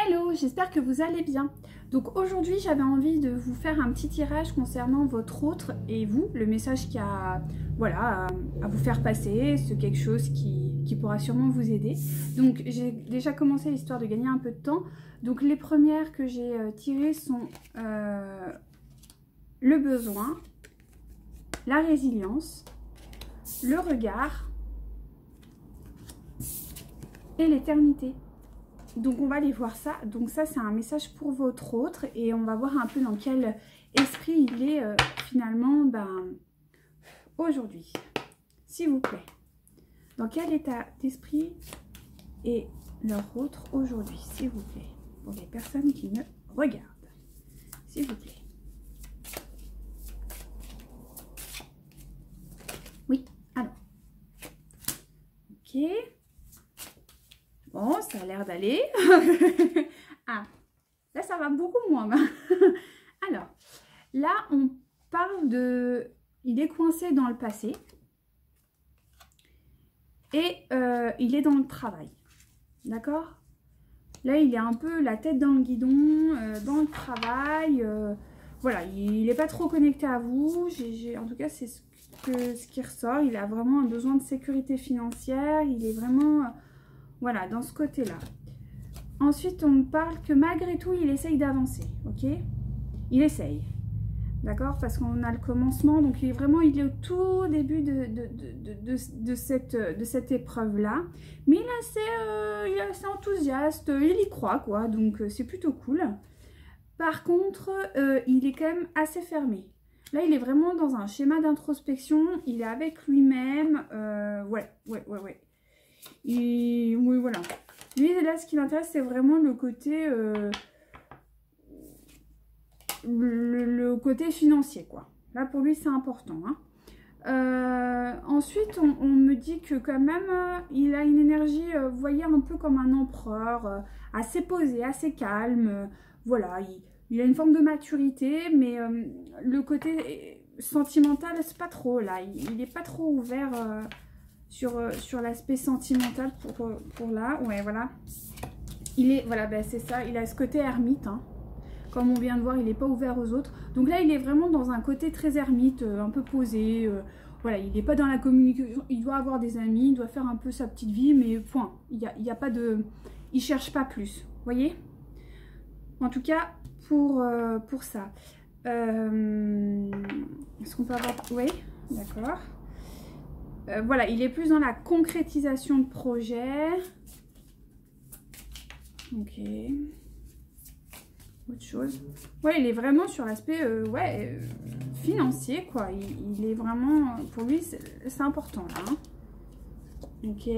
Hello, j'espère que vous allez bien. Donc aujourd'hui j'avais envie de vous faire un petit tirage concernant votre autre et vous, le message qu'il y a à vous faire passer, c'est quelque chose qui pourra sûrement vous aider. Donc j'ai déjà commencé l'histoire de gagner un peu de temps. Donc les premières que j'ai tirées sont le besoin, la résilience, le regard et l'éternité. Donc on va aller voir ça. Donc ça c'est un message pour votre autre et on va voir un peu dans quel esprit il est finalement aujourd'hui. S'il vous plaît. Dans quel état d'esprit est leur autre aujourd'hui, s'il vous plaît. Pour les personnes qui me regardent. S'il vous plaît. Oui, alors. Ok. Bon, ça a l'air d'aller. Ah, là, ça va beaucoup moins. Alors, là, on parle de... Il est coincé dans le passé. Et il est dans le travail. D'accord? Là, il est un peu la tête dans le guidon, dans le travail. Voilà, il n'est pas trop connecté à vous. En tout cas, c'est ce qui ressort. Il a vraiment un besoin de sécurité financière. Il est vraiment... Voilà, dans ce côté-là. Ensuite, on parle que malgré tout, il essaye d'avancer, ok? Il essaye, d'accord? Parce qu'on a le commencement, donc il est au tout début de cette épreuve-là. Mais il est assez enthousiaste, il y croit, quoi, donc c'est plutôt cool. Par contre, il est quand même assez fermé. Là, il est vraiment dans un schéma d'introspection, il est avec lui-même, ouais. Et oui, voilà. Lui, là, ce qui l'intéresse, c'est vraiment le côté le côté financier, quoi. Là, pour lui, c'est important. Hein. Ensuite, on me dit que quand même, il a une énergie, vous voyez, un peu comme un empereur, assez posé, assez calme. Voilà, il a une forme de maturité, mais le côté sentimental, c'est pas trop, là. Il n'est pas trop ouvert... sur l'aspect sentimental pour là, ouais, voilà. Il est, voilà, ben c'est ça, il a ce côté ermite, hein. Comme on vient de voir, il n'est pas ouvert aux autres. Donc là, il est vraiment dans un côté très ermite, un peu posé, voilà, il n'est pas dans la communication, il doit avoir des amis, il doit faire un peu sa petite vie, mais point, il y a pas de... Il cherche pas plus, vous voyez? En tout cas, pour ça. Est-ce qu'on peut avoir... Oui, d'accord. Voilà, il est plus dans la concrétisation de projet. Ok. Autre chose. Ouais, il est vraiment sur l'aspect financier, quoi. Il est vraiment... Pour lui, c'est important, là. Hein. Ok.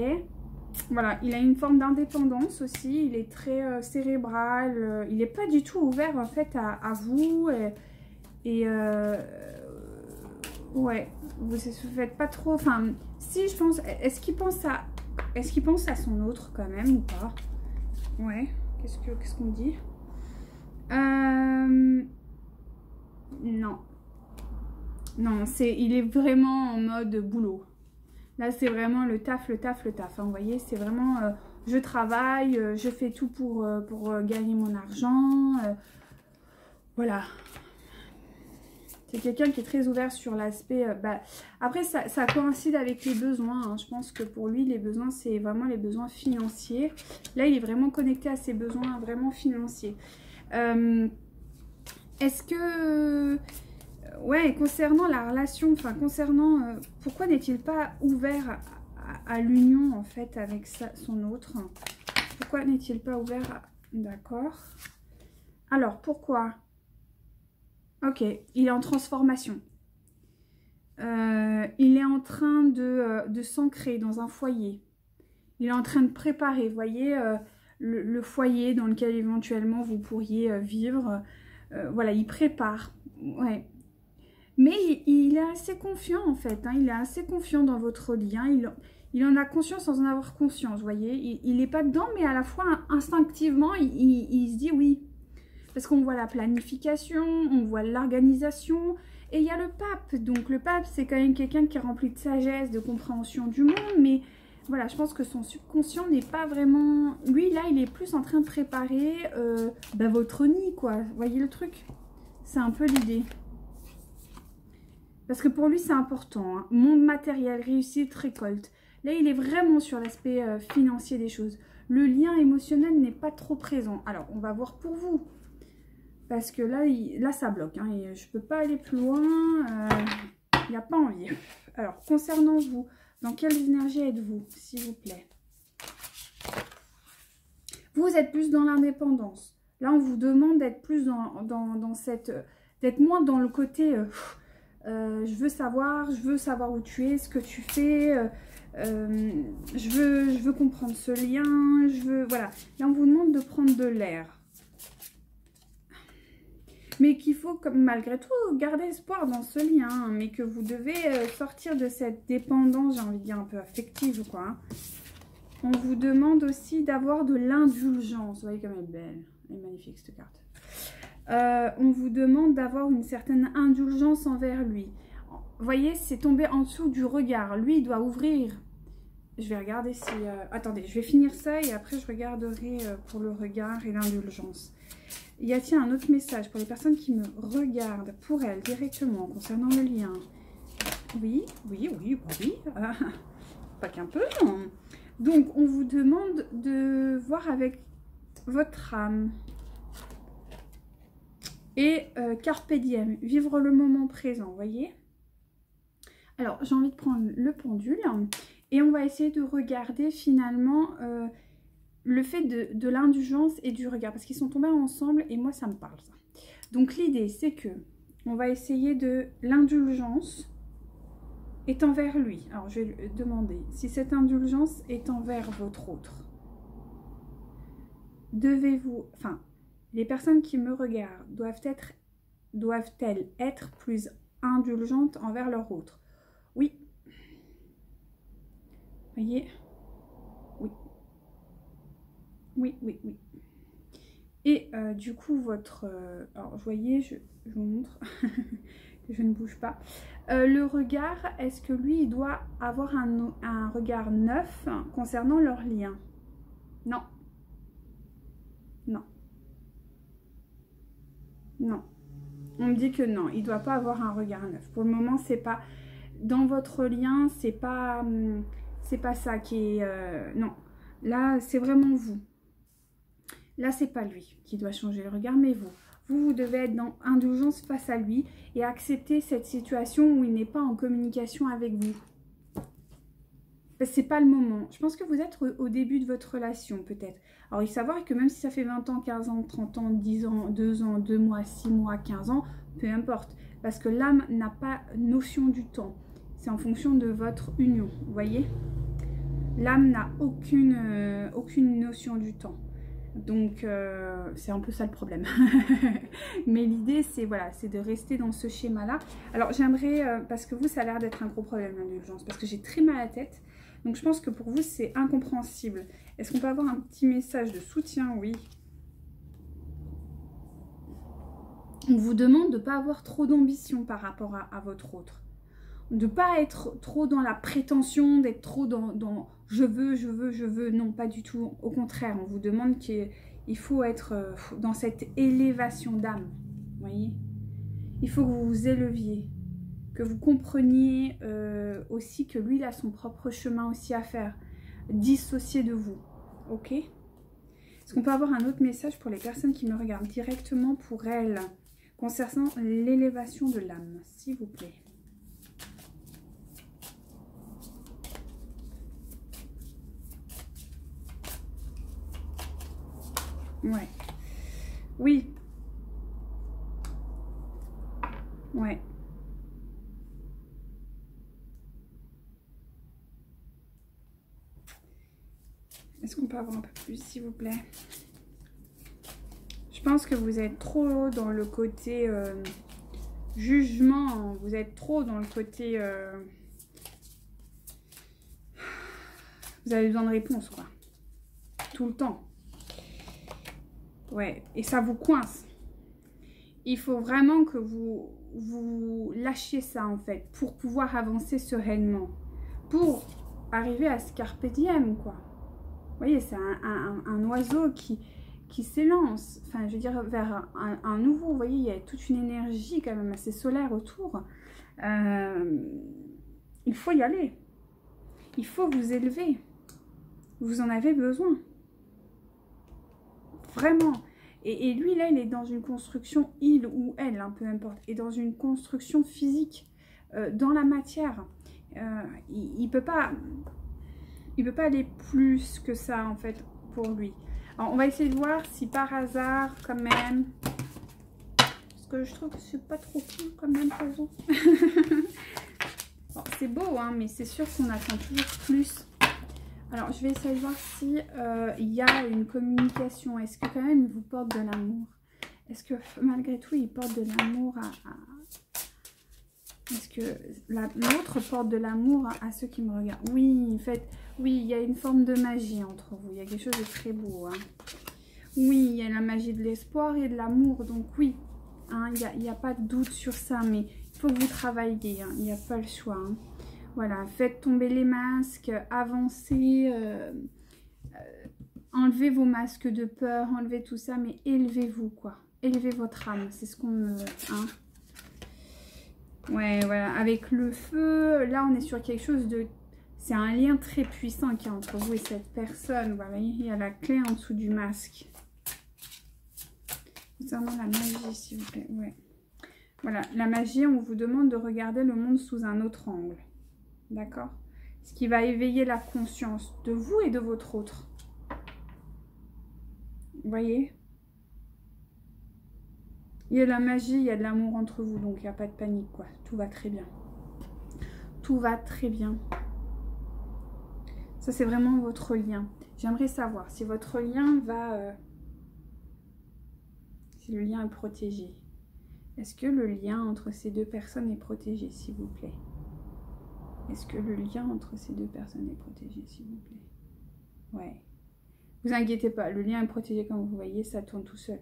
Voilà, il a une forme d'indépendance aussi. Il est très cérébral. Il n'est pas du tout ouvert, en fait, à vous. Ouais, vous ne faites pas trop... Enfin, si je pense... Est-ce qu'il pense à son autre quand même ou pas? Ouais, qu'est-ce qu'on dit? Non. Non, il est vraiment en mode boulot. Là, c'est vraiment le taf. Hein, vous voyez, c'est vraiment... je travaille, je fais tout pour gagner mon argent. Voilà. C'est quelqu'un qui est très ouvert sur l'aspect... après, ça coïncide avec les besoins. Hein. Je pense que pour lui, les besoins, c'est vraiment les besoins financiers. Là, il est vraiment connecté à ses besoins vraiment financiers. Est-ce que... ouais, concernant la relation, enfin, concernant... pourquoi n'est-il pas ouvert à l'union, en fait, avec son autre? Pourquoi n'est-il pas ouvert à... D'accord. Alors, pourquoi? Ok, il est en transformation. Il est en train de s'ancrer dans un foyer. Il est en train de préparer, vous voyez, le foyer dans lequel éventuellement vous pourriez vivre. Voilà, il prépare. Ouais. Mais il est assez confiant en fait. Hein, il est assez confiant dans votre lien. Il en a conscience sans en avoir conscience, vous voyez. Il n'est pas dedans, mais à la fois instinctivement, il se dit oui. Parce qu'on voit la planification, on voit l'organisation, et il y a le pape. Donc le pape, c'est quand même quelqu'un qui est rempli de sagesse, de compréhension du monde, mais Voilà, je pense que son subconscient n'est pas vraiment... Lui, là, il est plus en train de préparer votre nid, quoi. Vous voyez le truc? C'est un peu l'idée. Parce que pour lui, c'est important. Hein. Monde matériel, réussite, récolte. Là, il est vraiment sur l'aspect financier des choses. Le lien émotionnel n'est pas trop présent. Alors, on va voir pour vous. Parce que là, là ça bloque. Hein, et je ne peux pas aller plus loin. Il n'y a pas envie. Alors, concernant vous, dans quelles énergies êtes-vous, s'il vous plaît? Vous êtes plus dans l'indépendance. Là, on vous demande d'être plus dans cette... d'être moins dans le côté... je veux savoir où tu es, ce que tu fais... je veux comprendre ce lien, voilà. Là, on vous demande de prendre de l'air. Mais qu'il faut, malgré tout, garder espoir dans ce lien. Hein, mais que vous devez sortir de cette dépendance, j'ai envie de dire, un peu affective, quoi. Hein. On vous demande aussi d'avoir de l'indulgence. Vous voyez comme elle est belle. Elle est magnifique, cette carte. On vous demande d'avoir une certaine indulgence envers lui. Vous voyez, c'est tombé en dessous du regard. Lui, il doit ouvrir. Je vais regarder si... attendez, je vais finir ça et après, je regarderai pour le regard et l'indulgence. Il y a, tiens, un autre message pour les personnes qui me regardent, pour elles, directement, concernant le lien. Oui. Pas qu'un peu, non. Donc, on vous demande de voir avec votre âme. Et carpe diem, vivre le moment présent, vous voyez? Alors, j'ai envie de prendre le pendule et on va essayer de regarder finalement le fait de l'indulgence et du regard parce qu'ils sont tombés ensemble et moi, ça me parle, ça. Donc, l'idée, c'est que on va essayer de l'indulgence est envers lui. Alors, je vais lui demander si cette indulgence est envers votre autre. Devez-vous... Enfin, les personnes qui me regardent doivent-elles être plus indulgentes envers leur autre? Oui. Voyez? Oui. Oui. Et du coup, votre... alors, vous voyez, je vous montre que je ne bouge pas. Le regard, est-ce que lui, il doit avoir un regard neuf concernant leur lien? Non. Non. On me dit que non, il ne doit pas avoir un regard neuf. Pour le moment, c'est pas... Dans votre lien, c'est pas ça qui est... non. Là, c'est vraiment vous. Là, c'est pas lui qui doit changer le regard, mais vous. Vous devez être dans indulgence face à lui et accepter cette situation où il n'est pas en communication avec vous. C'est pas le moment. Je pense que vous êtes au début de votre relation, peut-être. Alors, il faut savoir que même si ça fait 20 ans, 15 ans, 30 ans, 10 ans, 2 ans, 2 mois, 6 mois, 15 ans, peu importe. Parce que l'âme n'a pas notion du temps. C'est en fonction de votre union, vous voyez? L'âme n'a aucune notion du temps. Donc, c'est un peu ça le problème. Mais l'idée, c'est voilà, c'est de rester dans ce schéma-là. Alors, j'aimerais, parce que vous, ça a l'air d'être un gros problème, l'indulgence, parce que j'ai très mal à la tête. Donc, je pense que pour vous, c'est incompréhensible. Est-ce qu'on peut avoir un petit message de soutien? Oui. On vous demande de ne pas avoir trop d'ambition par rapport à votre autre. De ne pas être trop dans la prétention, d'être trop dans je veux. Non, pas du tout. Au contraire, on vous demande qu'il faut être dans cette élévation d'âme. Vous voyez? Il faut que vous vous éleviez. Que vous compreniez aussi que lui, il a son propre chemin aussi à faire. Dissocié de vous. Ok? Est-ce qu'on peut avoir un autre message pour les personnes qui me regardent directement pour elles concernant l'élévation de l'âme, s'il vous plaît? Ouais. Oui. Ouais. Est-ce qu'on peut avoir un peu plus, s'il vous plaît? Je pense que vous êtes trop dans le côté jugement. Vous êtes trop dans le côté... vous avez besoin de réponses, quoi. Tout le temps. Ouais, et ça vous coince. Il faut vraiment que vous lâchiez ça, en fait, pour pouvoir avancer sereinement. Pour arriver à ce carpe diem, quoi. Vous voyez, c'est un oiseau qui s'élance, enfin, je veux dire, vers un nouveau. Vous voyez, il y a toute une énergie quand même assez solaire autour. Il faut y aller. Il faut vous élever. Vous en avez besoin. Vraiment. Et lui, là, il est dans une construction, il ou elle, hein, peu importe, est dans une construction physique, dans la matière. Il peut pas aller plus que ça, en fait, pour lui. Alors, on va essayer de voir si par hasard, quand même, parce que je trouve que c'est pas trop cool, quand même, par exemple. Bon, c'est beau, hein, mais c'est sûr qu'on attend toujours plus. Alors, je vais essayer de voir si il y a une communication. Est-ce que quand même il vous porte de l'amour? Est-ce que malgré tout, il porte de l'amour Est-ce que l'autre porte de l'amour à ceux qui me regardent? Oui, en fait, oui, il y a une forme de magie entre vous. Il y a quelque chose de très beau. Hein. Oui, il y a la magie de l'espoir et de l'amour. Donc oui, hein, il n'y a pas de doute sur ça. Mais il faut que vous travailliez. Hein, il n'y a pas le choix. Hein. Voilà, faites tomber les masques, avancez, enlevez vos masques de peur, enlevez tout ça, mais élevez-vous, quoi. Élevez votre âme, c'est ce qu'on me... Hein. Ouais, voilà, avec le feu, là, on est sur quelque chose de... C'est un lien très puissant qui est entre vous et cette personne. Voilà, il y a la clé en dessous du masque. Concernant la magie, s'il vous plaît, ouais. Voilà, la magie, on vous demande de regarder le monde sous un autre angle. D'accord? Ce qui va éveiller la conscience de vous et de votre autre. Vous voyez? Il y a de la magie, il y a de l'amour entre vous, donc il n'y a pas de panique, quoi. Tout va très bien. Tout va très bien. Ça, c'est vraiment votre lien. J'aimerais savoir si votre lien va... si le lien est protégé. Est-ce que le lien entre ces deux personnes est protégé, s'il vous plaît? Est-ce que le lien entre ces deux personnes est protégé, s'il vous plaît? Ouais. Vous inquiétez pas, le lien est protégé comme vous voyez, ça tourne tout seul.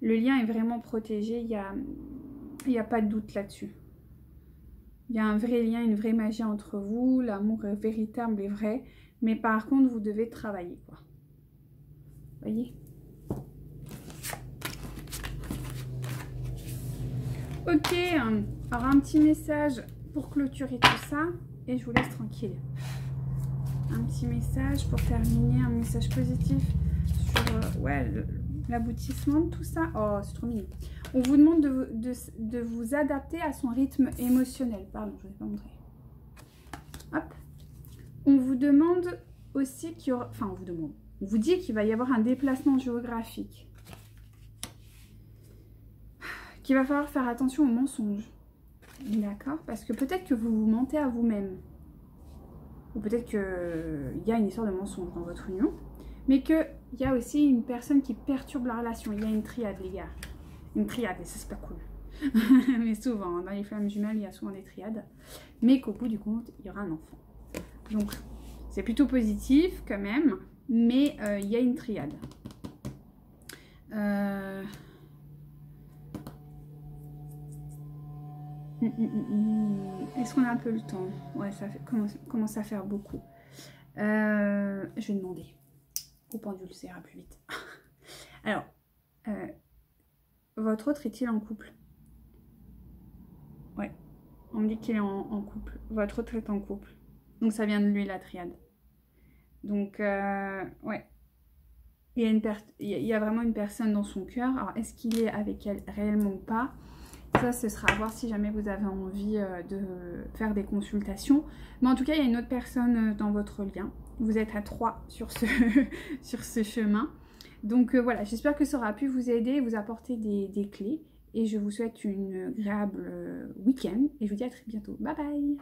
Le lien est vraiment protégé, il y a pas de doute là-dessus. Il y a un vrai lien, une vraie magie entre vous, l'amour est véritable et vrai, mais par contre, vous devez travailler, quoi. Vous voyez? Ok, alors un petit message pour clôturer tout ça. Et je vous laisse tranquille. Un petit message pour terminer, un message positif sur ouais, l'aboutissement de tout ça. Oh, c'est trop mignon. On vous demande de vous adapter à son rythme émotionnel. Pardon, je ne vous ai pas montré. Hop. On vous demande aussi qu'il y aura... Enfin, on vous dit qu'il va y avoir un déplacement géographique. Qu'il va falloir faire attention aux mensonges. D'accord? Parce que peut-être que vous vous mentez à vous-même. Ou peut-être qu'il y a une histoire de mensonge dans votre union. Mais qu'il y a aussi une personne qui perturbe la relation. Il y a une triade, les gars. Une triade, et ça, c'est pas cool. Mais souvent, dans les flammes jumelles, il y a souvent des triades. Mais qu'au bout du compte, il y aura un enfant. Donc, c'est plutôt positif quand même. Mais il y a une triade. Est-ce qu'on a un peu le temps? Ouais, ça commence à faire beaucoup. Je vais demander au pendule, ça ira plus vite. Alors, votre autre est-il en couple? Ouais, on me dit qu'il est en couple. Votre autre est en couple. Donc ça vient de lui, la triade. Donc, ouais. Il y a vraiment une personne dans son cœur. Alors, est-ce qu'il est avec elle réellement ou pas? Ça, ce sera à voir si jamais vous avez envie de faire des consultations. Mais en tout cas, il y a une autre personne dans votre lien. Vous êtes à 3 sur ce chemin. Donc voilà, j'espère que ça aura pu vous aider, vous apporter des clés. Et je vous souhaite une agréable week-end. Et je vous dis à très bientôt. Bye bye!